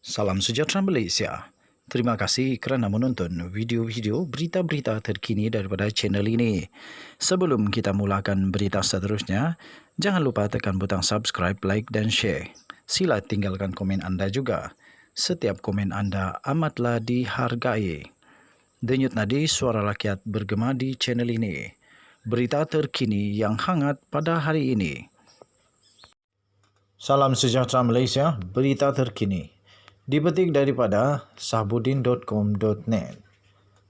Salam sejahtera Malaysia. Terima kasih kerana menonton video-video berita-berita terkini daripada channel ini. Sebelum kita mulakan berita seterusnya, jangan lupa tekan butang subscribe, like dan share. Sila tinggalkan komen anda juga. Setiap komen anda amatlah dihargai. Denyut nadi suara rakyat bergema di channel ini. Berita terkini yang hangat pada hari ini. Salam sejahtera Malaysia, berita terkini. Dipetik daripada sahbudin.com.net.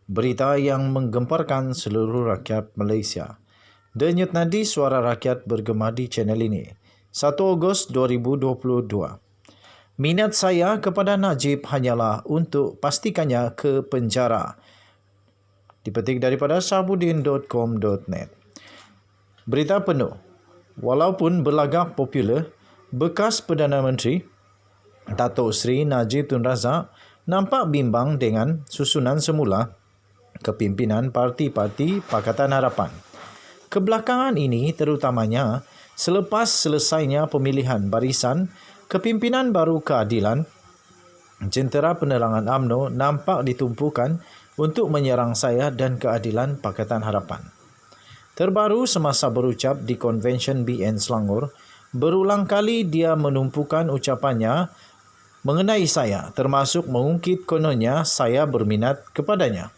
Berita yang menggemparkan seluruh rakyat Malaysia. Denyut nadi suara rakyat bergema di channel ini. 1 Ogos 2022. Minat saya kepada Najib hanyalah untuk pastikannya ke penjara. Dipetik daripada sahbudin.com.net. Berita penuh. Walaupun berlagak popular, bekas Perdana Menteri Datuk Seri Najib Tun Razak nampak bimbang dengan susunan semula kepimpinan parti-parti Pakatan Harapan. Kebelakangan ini terutamanya selepas selesainya pemilihan barisan kepimpinan baru keadilan, jentera penerangan UMNO nampak ditumpukan untuk menyerang saya dan keadilan Pakatan Harapan. Terbaru semasa berucap di Konvensyen BN Selangor, berulang kali dia menumpukan ucapannya mengenai saya, termasuk mengungkit kononnya saya berminat kepadanya.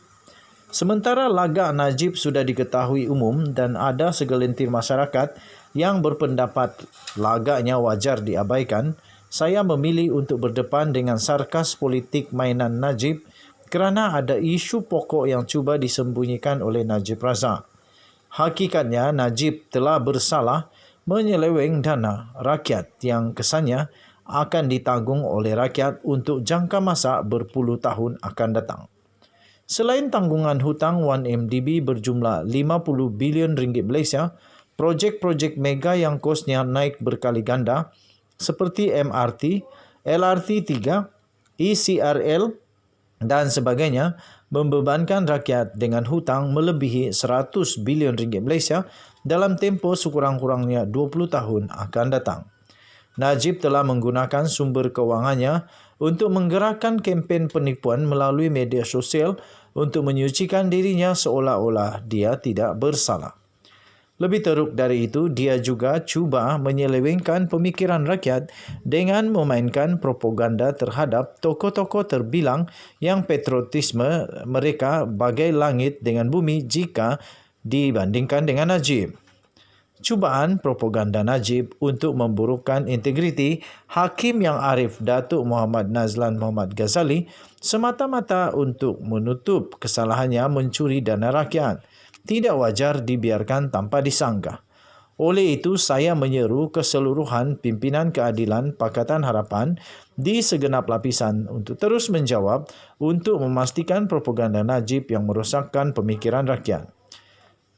Sementara lagak Najib sudah diketahui umum dan ada segelintir masyarakat yang berpendapat lagaknya wajar diabaikan, saya memilih untuk berdepan dengan sarkas politik mainan Najib kerana ada isu pokok yang cuba disembunyikan oleh Najib Razak. Hakikatnya Najib telah bersalah menyeleweng dana rakyat yang kesannya akan ditanggung oleh rakyat untuk jangka masa berpuluh tahun akan datang. Selain tanggungan hutang 1MDB berjumlah 50 bilion ringgit Malaysia, projek-projek mega yang kosnya naik berkali ganda seperti MRT, LRT 3, ECRL dan sebagainya membebankan rakyat dengan hutang melebihi 100 bilion ringgit Malaysia dalam tempoh sekurang-kurangnya 20 tahun akan datang. Najib telah menggunakan sumber kewangannya untuk menggerakkan kempen penipuan melalui media sosial untuk menyucikan dirinya seolah-olah dia tidak bersalah. Lebih teruk dari itu, dia juga cuba menyelewengkan pemikiran rakyat dengan memainkan propaganda terhadap tokoh-tokoh terbilang yang patriotisme mereka bagai langit dengan bumi jika dibandingkan dengan Najib. Cubaan propaganda Najib untuk memburukkan integriti Hakim yang Arif Datuk Muhammad Nazlan Muhammad Ghazali semata-mata untuk menutup kesalahannya mencuri dana rakyat tidak wajar dibiarkan tanpa disanggah. Oleh itu, saya menyeru keseluruhan pimpinan keadilan Pakatan Harapan di segenap lapisan untuk terus menjawab untuk memastikan propaganda Najib yang merosakkan pemikiran rakyat.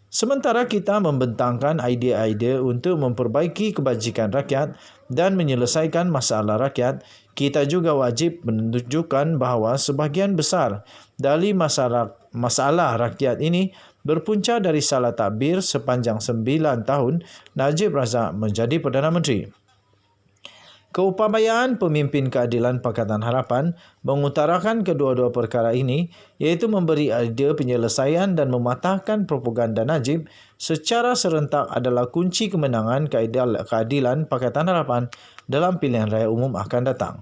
Sementara kita membentangkan idea-idea untuk memperbaiki kebajikan rakyat dan menyelesaikan masalah rakyat, kita juga wajib menunjukkan bahawa sebahagian besar dari masalah rakyat ini berpunca dari salah takbir sepanjang 9 tahun Najib Razak menjadi Perdana Menteri. Keupayaan pemimpin keadilan Pakatan Harapan mengutarakan kedua-dua perkara ini, iaitu memberi idea penyelesaian dan mematahkan propaganda Najib secara serentak adalah kunci kemenangan keadilan Pakatan Harapan dalam pilihan raya umum akan datang.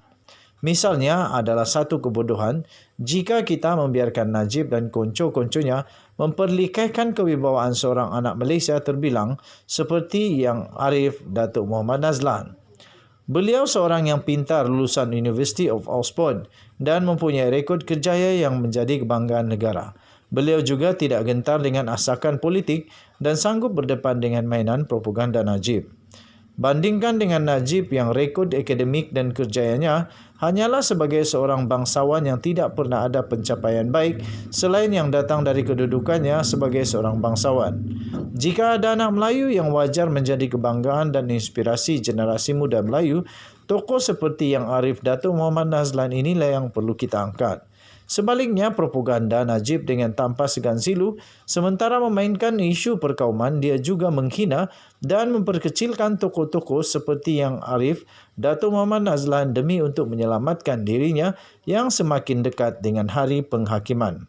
Misalnya adalah satu kebodohan jika kita membiarkan Najib dan konco-konconya memperlikaikan kewibawaan seorang anak Malaysia terbilang seperti yang Arif Datuk Muhammad Nazlan. Beliau seorang yang pintar lulusan University of Oxford dan mempunyai rekod kerjaya yang menjadi kebanggaan negara. Beliau juga tidak gentar dengan asakan politik dan sanggup berdepan dengan mainan propaganda Najib. Bandingkan dengan Najib yang rekod akademik dan kerjayanya hanyalah sebagai seorang bangsawan yang tidak pernah ada pencapaian baik selain yang datang dari kedudukannya sebagai seorang bangsawan. Jika ada anak Melayu yang wajar menjadi kebanggaan dan inspirasi generasi muda Melayu, tokoh seperti yang Arif Datuk Muhammad Nazlan inilah yang perlu kita angkat. Sebaliknya, propaganda Najib dengan tanpa segan silu, sementara memainkan isu perkauman, dia juga menghina dan memperkecilkan tokoh-tokoh seperti Yang Arif, Datuk Muhammad Nazlan demi untuk menyelamatkan dirinya yang semakin dekat dengan hari penghakiman.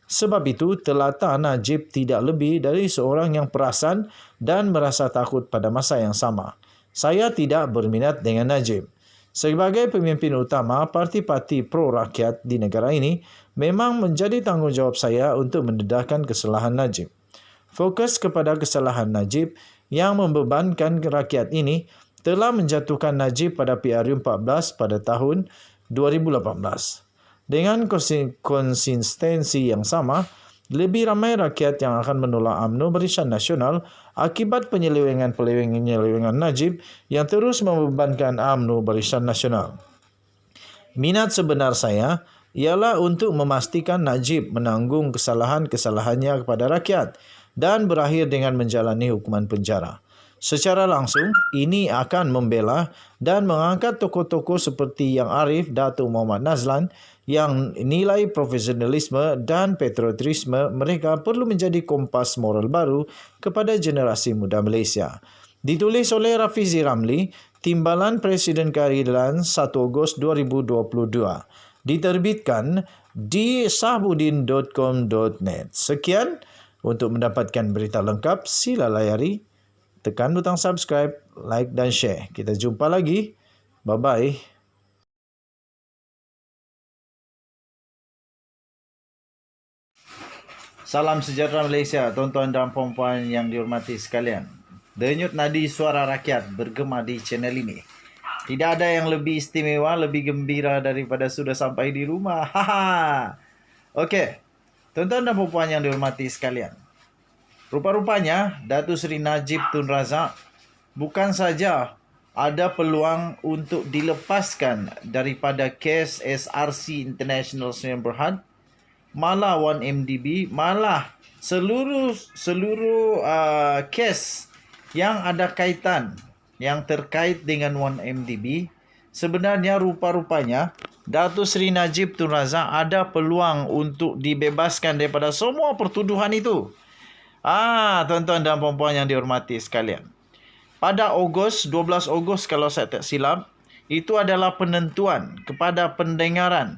Sebab itu, telata Najib tidak lebih dari seorang yang perasan dan merasa takut pada masa yang sama. Saya tidak berminat dengan Najib. Sebagai pemimpin utama parti-parti pro-rakyat di negara ini, memang menjadi tanggungjawab saya untuk mendedahkan kesalahan Najib. Fokus kepada kesalahan Najib yang membebankan rakyat ini telah menjatuhkan Najib pada PRU14 pada tahun 2018. Dengan konsistensi yang sama, lebih ramai rakyat yang akan menolak UMNO Barisan Nasional akibat penyelewengan Najib yang terus membebankan UMNO Barisan Nasional. Minat sebenar saya ialah untuk memastikan Najib menanggung kesalahan-kesalahannya kepada rakyat dan berakhir dengan menjalani hukuman penjara. Secara langsung, ini akan membela dan mengangkat tokoh-tokoh seperti Yang Arif, Datuk Muhammad Nazlan yang nilai profesionalisme dan patriotisme mereka perlu menjadi kompas moral baru kepada generasi muda Malaysia. Ditulis oleh Rafizi Ramli, Timbalan Presiden Keadilan 1 Ogos 2022. Diterbitkan di sahbudin.com.net. Sekian, untuk mendapatkan berita lengkap, sila layari tekan butang subscribe, like dan share. Kita jumpa lagi. Bye-bye. Salam sejahtera Malaysia, tuan-tuan dan puan-puan yang dihormati sekalian. Denyut nadi suara rakyat bergema di channel ini. Tidak ada yang lebih istimewa, lebih gembira daripada sudah sampai di rumah. Haha. Okey, tuan-tuan dan puan-puan yang dihormati sekalian. Rupa-rupanya, Datuk Seri Najib Tun Razak bukan saja ada peluang untuk dilepaskan daripada kes SRC International Sdn Bhd, malah 1MDB, malah seluruh kes yang ada kaitan, yang terkait dengan 1MDB, sebenarnya rupa-rupanya Datuk Seri Najib Tun Razak ada peluang untuk dibebaskan daripada semua pertuduhan itu. Tuan-tuan dan puan-puan yang dihormati sekalian. Pada 12 Ogos kalau saya tak silap, itu adalah penentuan kepada pendengaran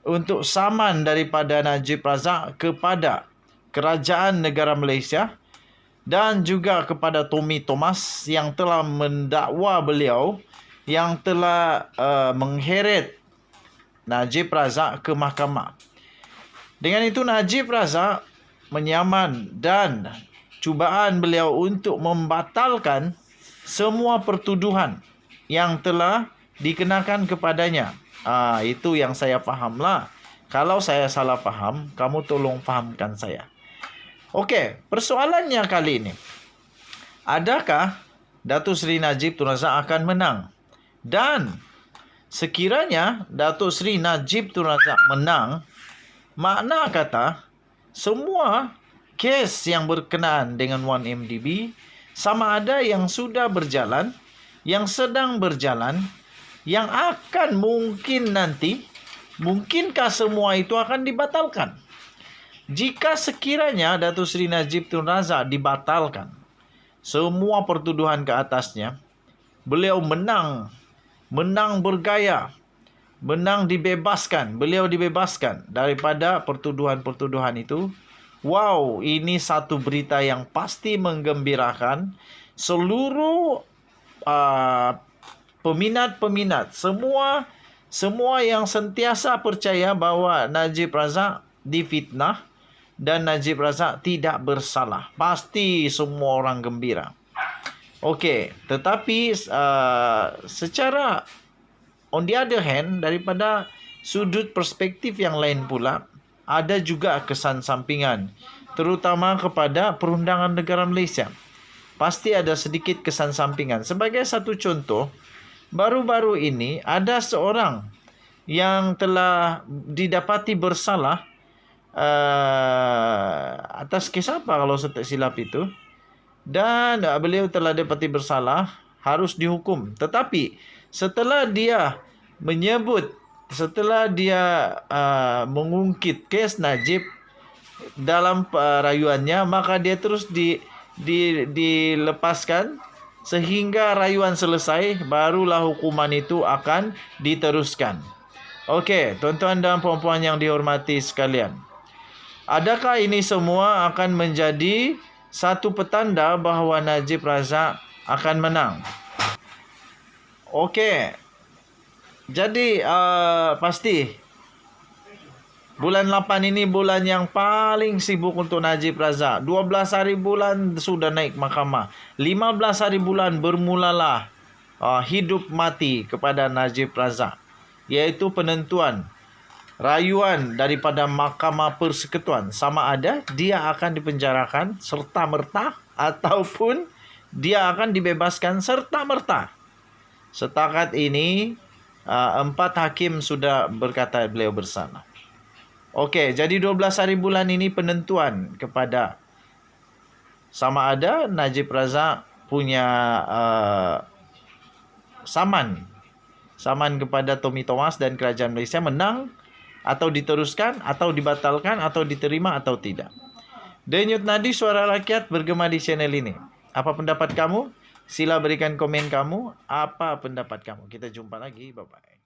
untuk saman daripada Najib Razak kepada Kerajaan Negara Malaysia dan juga kepada Tommy Thomas yang telah mendakwa beliau, yang telah mengheret Najib Razak ke mahkamah. Dengan itu Najib Razak menyaman dan cubaan beliau untuk membatalkan semua pertuduhan yang telah dikenakan kepadanya. Itu yang saya fahamlah. Kalau saya salah faham, kamu tolong fahamkan saya. Okey, persoalannya kali ini, adakah Datuk Seri Najib Tun Razak akan menang? Dan sekiranya Datuk Seri Najib Tun Razak menang, makna kata semua kes yang berkenaan dengan 1MDB, sama ada yang sudah berjalan, yang sedang berjalan, yang akan mungkin nanti, mungkinkah semua itu akan dibatalkan? Jika sekiranya Datuk Seri Najib Tun Razak dibatalkan semua pertuduhan ke atasnya, beliau menang bergaya, menang dibebaskan, beliau dibebaskan daripada pertuduhan-pertuduhan itu. Wow, ini satu berita yang pasti menggembirakan seluruh peminat-peminat, semua yang sentiasa percaya bahawa Najib Razak difitnah dan Najib Razak tidak bersalah. Pasti semua orang gembira. Okey, tetapi secara on the other hand, daripada sudut perspektif yang lain pula, ada juga kesan sampingan, terutama kepada perundangan negara Malaysia. Pasti ada sedikit kesan sampingan. Sebagai satu contoh, baru-baru ini ada seorang yang telah didapati bersalah atas kes apa kalau saya tak silap itu. Dan beliau telah didapati bersalah, harus dihukum. Tetapi setelah dia menyebut setelah dia mengungkit kes Najib dalam rayuannya, maka dia terus dilepaskan sehingga rayuan selesai, barulah hukuman itu akan diteruskan. Okey, tuan-tuan dan puan-puan yang dihormati sekalian. Adakah ini semua akan menjadi satu petanda bahawa Najib Razak akan menang? Okey. Jadi pasti bulan 8 ini bulan yang paling sibuk untuk Najib Razak. 12 hari bulan sudah naik mahkamah. 15 hari bulan bermulalah hidup mati kepada Najib Razak, iaitu penentuan rayuan daripada Mahkamah Persekutuan, sama ada dia akan dipenjarakan serta-merta ataupun dia akan dibebaskan serta-merta. Setakat ini 4 hakim sudah berkata beliau bersalah. Okey, jadi 12 hari bulan ini penentuan kepada sama ada Najib Razak punya saman kepada Tommy Thomas dan kerajaan Malaysia menang atau diteruskan atau dibatalkan atau diterima atau tidak. Denyut nadi suara rakyat bergema di channel ini. Apa pendapat kamu? Sila berikan komen kamu. Apa pendapat kamu? Kita jumpa lagi. Bye-bye.